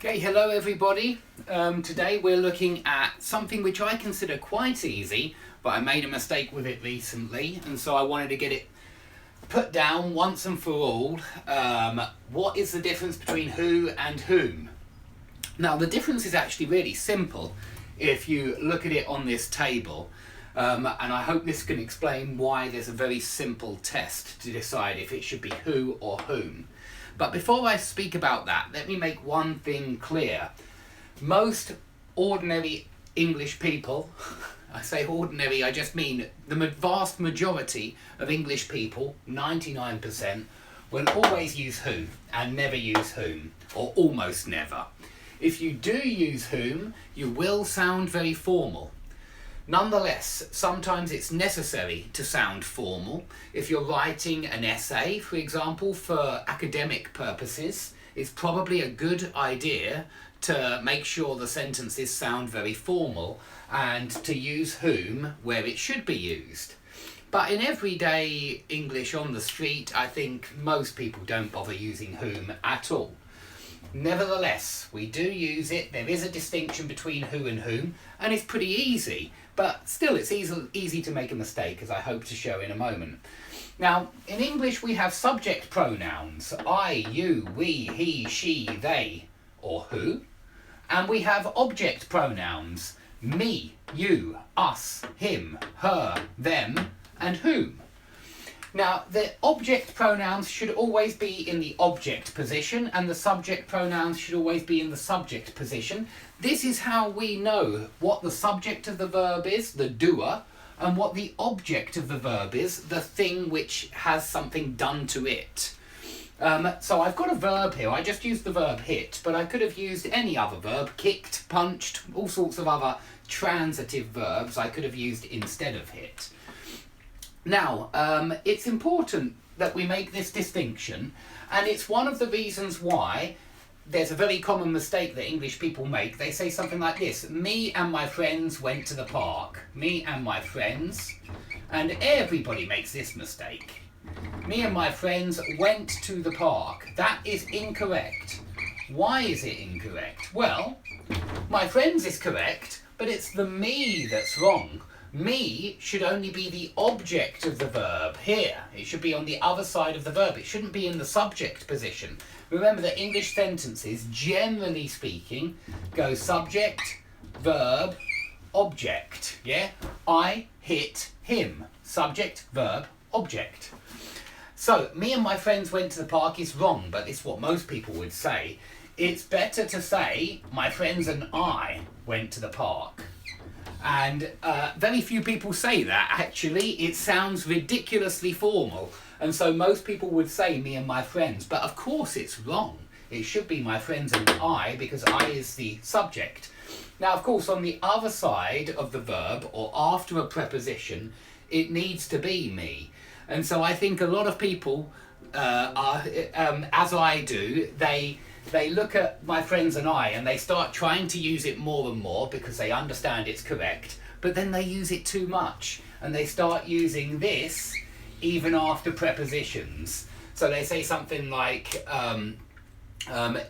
Okay, hello everybody. Today we're looking at something which I consider quite easy, but I made a mistake with it recently, and so I wanted to get it put down once and for all. What is the difference between who and whom? Now, the difference is actually really simple if you look at it on this table, and I hope this can explain why there's a very simple test to decide if it should be who or whom. But before I speak about that, let me make one thing clear. Most ordinary English people, I say ordinary, I just mean the vast majority of English people, 99%, will always use who and never use whom, or almost never. If you do use whom, you will sound very formal. Nonetheless, sometimes it's necessary to sound formal. If you're writing an essay, for example, for academic purposes, it's probably a good idea to make sure the sentences sound very formal and to use whom where it should be used. But in everyday English on the street, I think most people don't bother using whom at all. Nevertheless, we do use it. There is a distinction between who and whom, and it's pretty easy. But still, it's easy to make a mistake, as I hope to show in a moment. Now, in English, we have subject pronouns, I, you, we, he, she, they, or who. And we have object pronouns, me, you, us, him, her, them, and whom. Now, the object pronouns should always be in the object position, and the subject pronouns should always be in the subject position. This is how we know what the subject of the verb is, the doer, and what the object of the verb is, the thing which has something done to it. So I've got a verb here. I just used the verb hit, but I could have used any other verb, kicked, punched, all sorts of other transitive verbs I could have used instead of hit. Now, it's important that we make this distinction, and it's one of the reasons why there's a very common mistake that English people make. They say something like this: me and my friends went to the park. Me and my friends, and everybody makes this mistake. Me and my friends went to the park. That is incorrect. Why is it incorrect? Well, my friends is correct, but it's the me that's wrong. Me should only be the object of the verb here. It should be on the other side of the verb. It shouldn't be in the subject position. Remember that English sentences, generally speaking, go subject, verb, object. Yeah? I hit him. Subject, verb, object. So, me and my friends went to the park is wrong, but it's what most people would say. It's better to say, my friends and I went to the park. And very few people say that, actually. It sounds ridiculously formal. And so most people would say me and my friends. But of course it's wrong. It should be my friends and I, because I is the subject. Now, of course, on the other side of the verb, or after a preposition, it needs to be me. And so I think a lot of people, as I do, they look at my friends and I, and they start trying to use it more and more because they understand it's correct, but then they use it too much, and they start using this even after prepositions. So they say something like,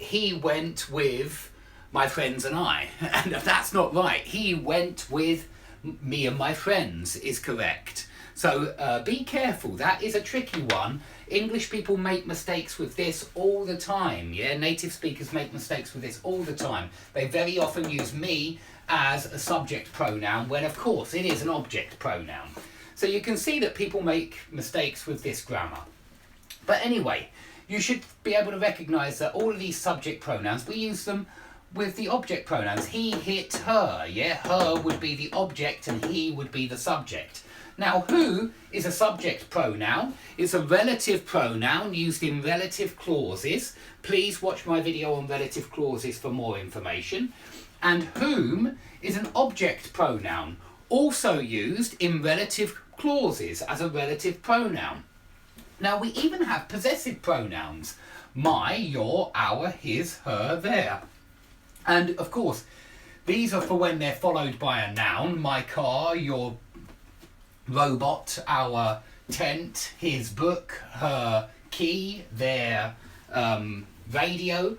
he went with my friends and I, and that's not right. He went with me and my friends is correct. So be careful, that is a tricky one. English people make mistakes with this all the time, yeah? Native speakers make mistakes with this all the time. They very often use me as a subject pronoun, when of course it is an object pronoun. So you can see that people make mistakes with this grammar. But anyway, you should be able to recognise that all of these subject pronouns, we use them with the object pronouns. He hit her, yeah? Her would be the object and he would be the subject. Now, who is a subject pronoun. It's a relative pronoun used in relative clauses. Please watch my video on relative clauses for more information. And whom is an object pronoun, also used in relative clauses as a relative pronoun. Now, we even have possessive pronouns. My, your, our, his, her, their. And, of course, these are for when they're followed by a noun. My car, your robot, our tent, his book, her key, their radio.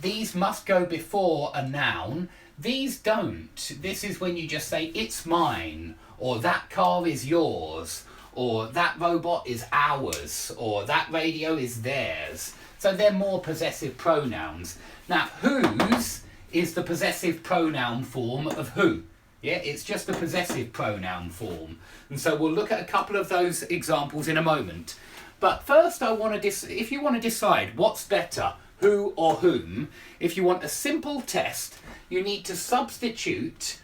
These must go before a noun. These don't. This is when you just say, it's mine, or that car is yours, or that robot is ours, or that radio is theirs. So they're more possessive pronouns. Now, whose is the possessive pronoun form of who. Yeah, it's just the possessive pronoun form. And so we'll look at a couple of those examples in a moment. But first I want to, if you want to decide what's better, who or whom, if you want a simple test, you need to substitute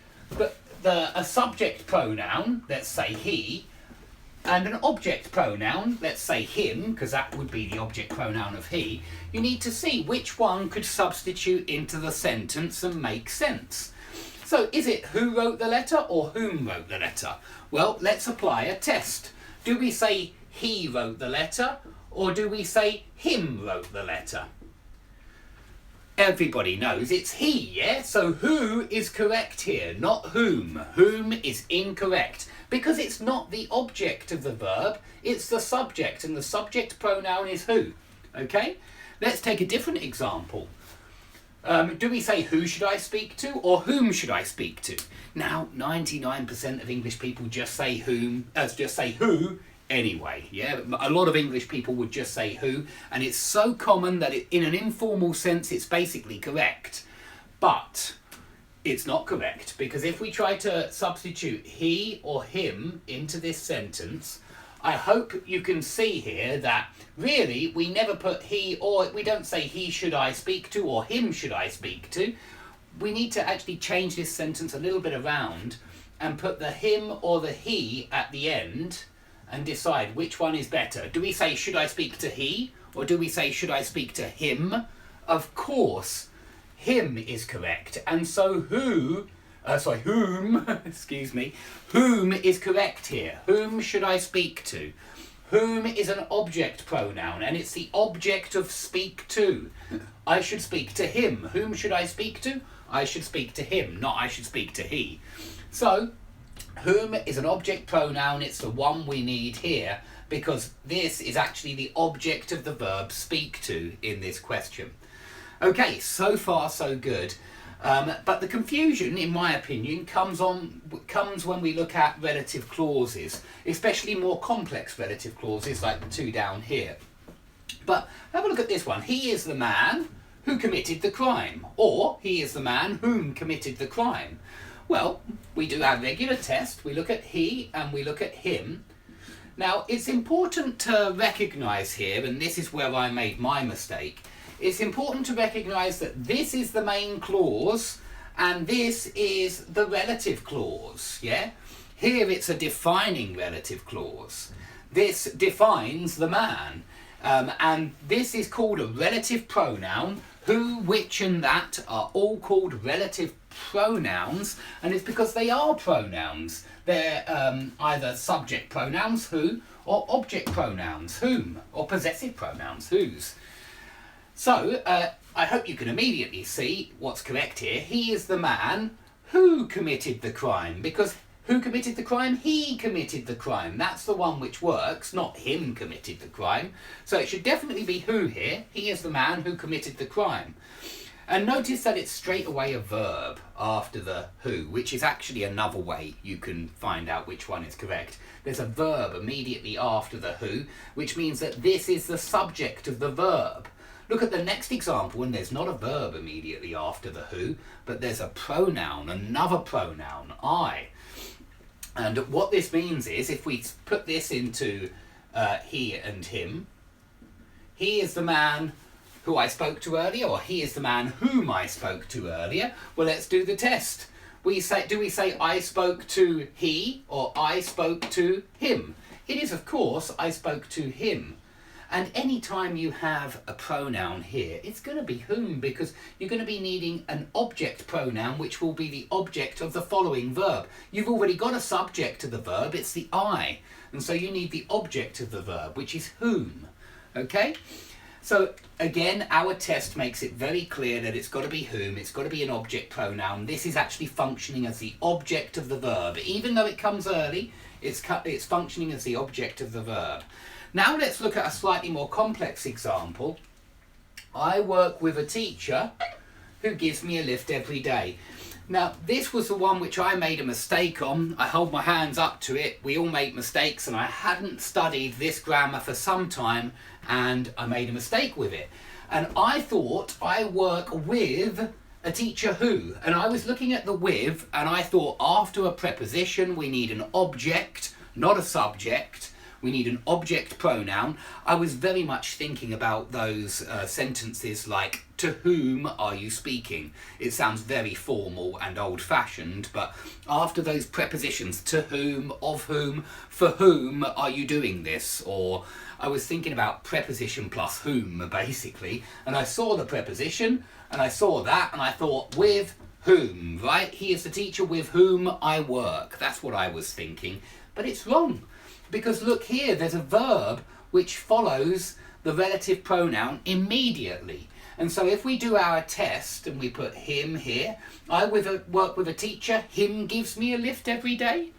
a subject pronoun, let's say he, and an object pronoun, let's say him, because that would be the object pronoun of he. You need to see which one could substitute into the sentence and make sense. So is it who wrote the letter or whom wrote the letter? Well, let's apply a test. Do we say he wrote the letter or do we say him wrote the letter? Everybody knows it's he, yeah? So who is correct here, not whom. Whom is incorrect because it's not the object of the verb, it's the subject, and the subject pronoun is who. Okay? Let's take a different example. Do we say who should I speak to or whom should I speak to? Now, 99% of English people just say who anyway. Yeah, a lot of English people would just say who, and it's so common that in an informal sense it's basically correct. But it's not correct, because if we try to substitute he or him into this sentence, I hope you can see here that really we never put he, or we don't say he should I speak to or him should I speak to. We need to actually change this sentence a little bit around and put the him or the he at the end and decide which one is better. Do we say should I speak to he or do we say should I speak to him? Of course, him is correct, and so whom, excuse me, whom is correct here. Whom should I speak to? Whom is an object pronoun, and it's the object of speak to. I should speak to him. Whom should I speak to? I should speak to him, not I should speak to he. So, whom is an object pronoun, it's the one we need here, because this is actually the object of the verb speak to in this question. Okay, so far so good. But the confusion, in my opinion, comes when we look at relative clauses, especially more complex relative clauses like the two down here. But have a look at this one. He is the man who committed the crime, or he is the man whom committed the crime. Well, we do our regular test. We look at he and we look at him. Now, it's important to recognise here, and this is where I made my mistake, it's important to recognise that this is the main clause and this is the relative clause, yeah? Here it's a defining relative clause. This defines the man, and this is called a relative pronoun. Who, which and that are all called relative pronouns, and it's because they are pronouns. They're either subject pronouns, who, or object pronouns, whom, or possessive pronouns, whose. So, I hope you can immediately see what's correct here. He is the man who committed the crime, because who committed the crime? He committed the crime. That's the one which works, not him committed the crime. So it should definitely be who here. He is the man who committed the crime. And notice that it's straight away a verb after the who, which is actually another way you can find out which one is correct. There's a verb immediately after the who, which means that this is the subject of the verb. Look at the next example, and there's not a verb immediately after the who, but there's a pronoun, another pronoun, I. And what this means is, if we put this into he and him, he is the man who I spoke to earlier, or he is the man whom I spoke to earlier. Well, let's do the test. Do we say I spoke to he, or I spoke to him? It is, of course, I spoke to him. And any time you have a pronoun here, it's going to be whom, because you're going to be needing an object pronoun, which will be the object of the following verb. You've already got a subject to the verb, it's the I. And so you need the object of the verb, which is whom. Okay? So again, our test makes it very clear that it's got to be whom, it's got to be an object pronoun. This is actually functioning as the object of the verb. Even though it comes early, it's functioning as the object of the verb. Now let's look at a slightly more complex example I work with a teacher who gives me a lift every day. Now, this was the one which I made a mistake on. I hold my hands up to it. We all make mistakes, and I hadn't studied this grammar for some time, and I made a mistake with it. And I thought I work with a teacher who, and I was looking at the with, and I thought after a preposition we need an object, not a subject. We need an object pronoun. I was very much thinking about those sentences like, to whom are you speaking? It sounds very formal and old-fashioned, but after those prepositions, to whom, of whom, for whom are you doing this? Or I was thinking about preposition plus whom, basically, and I saw the preposition, and I saw that, and I thought, with whom, right? He is the teacher with whom I work. That's what I was thinking, but it's wrong. Because look here, there's a verb which follows the relative pronoun immediately. And so if we do our test and we put him here, I work with a teacher, him gives me a lift every day?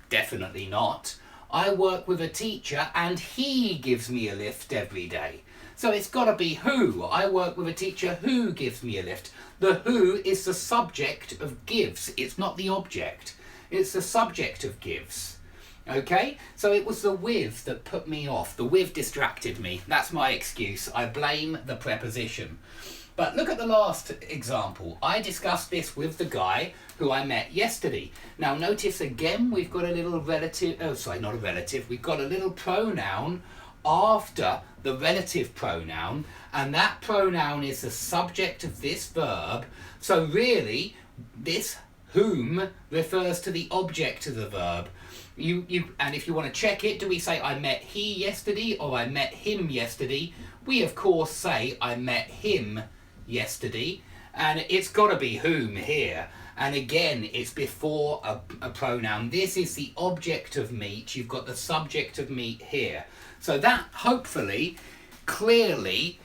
Definitely not. I work with a teacher and he gives me a lift every day. So it's got to be who. I work with a teacher who gives me a lift. The who is the subject of gives. It's not the object. It's the subject of gives. Okay, so it was the with that put me off. The with distracted me. That's my excuse. I blame the preposition. But look at the last example. I discussed this with the guy who I met yesterday. Now notice again we've got a little relative, not a relative, we've got a little pronoun after the relative pronoun, and that pronoun is the subject of this verb. So really, this whom refers to the object of the verb. And if you want to check it, do we say I met he yesterday or I met him yesterday? We of course say I met him yesterday, and it's got to be whom here. And again, it's before a pronoun. This is the object of meet. You've got the subject of meet here. So that hopefully clearly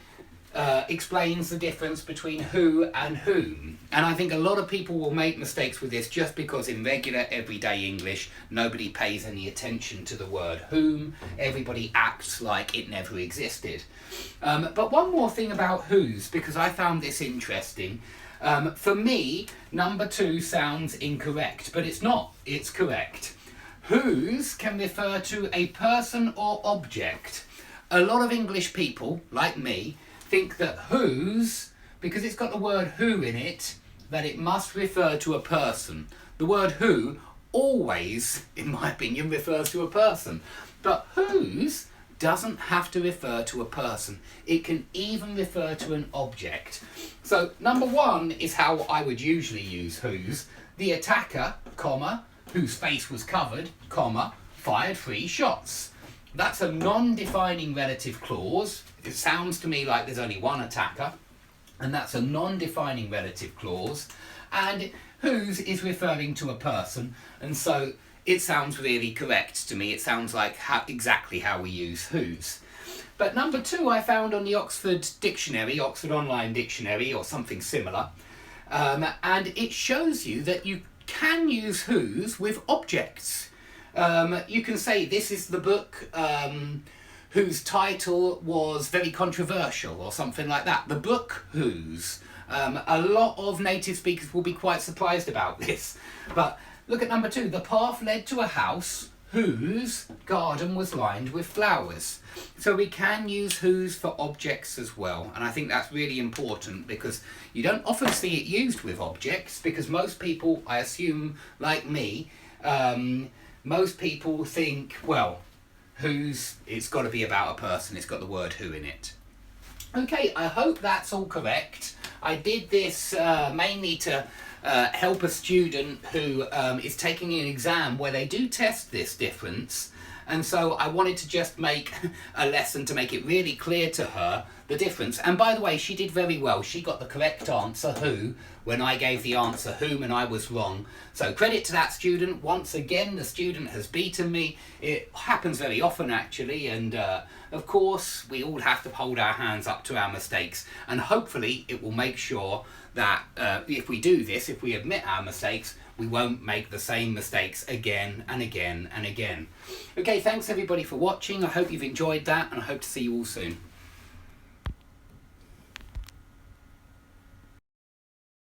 explains the difference between who and whom. And I think a lot of people will make mistakes with this just because in regular everyday English nobody pays any attention to the word whom. Everybody acts like it never existed. But one more thing about whose, because I found this interesting. For me, number 2 sounds incorrect, but it's not. It's correct. Whose can refer to a person or object. A lot of English people, like me, think that whose, because it's got the word who in it, that it must refer to a person. The word who always, in my opinion, refers to a person. But whose doesn't have to refer to a person. It can even refer to an object. So number 1 is how I would usually use whose. The attacker, comma, whose face was covered, comma, fired 3 shots. That's a non-defining relative clause. It sounds to me like there's only one attacker, and that's a non-defining relative clause. And whose is referring to a person, and so it sounds really correct to me. It sounds like exactly how we use whose. But number 2 I found on the Oxford Dictionary, Oxford Online Dictionary, or something similar, and it shows you that you can use whose with objects. You can say this is the book whose title was very controversial or something like that. The book whose. A lot of native speakers will be quite surprised about this. But look at number 2. The path led to a house whose garden was lined with flowers. So we can use whose for objects as well. And I think that's really important because you don't often see it used with objects because most people, I assume, like me, most people think, well, whose, it's got to be about a person, it's got the word who in it. Okay, I hope that's all correct. I did this mainly to help a student who is taking an exam where they do test this difference. And so I wanted to just make a lesson to make it really clear to her the difference. And by the way, she did very well. She got the correct answer, who, when I gave the answer whom and I was wrong. So credit to that student. Once again, the student has beaten me. It happens very often actually, and of course we all have to hold our hands up to our mistakes, and hopefully it will make sure that if we do this, if we admit our mistakes, we won't make the same mistakes again and again and again. Okay, thanks everybody for watching. I hope you've enjoyed that, and I hope to see you all soon.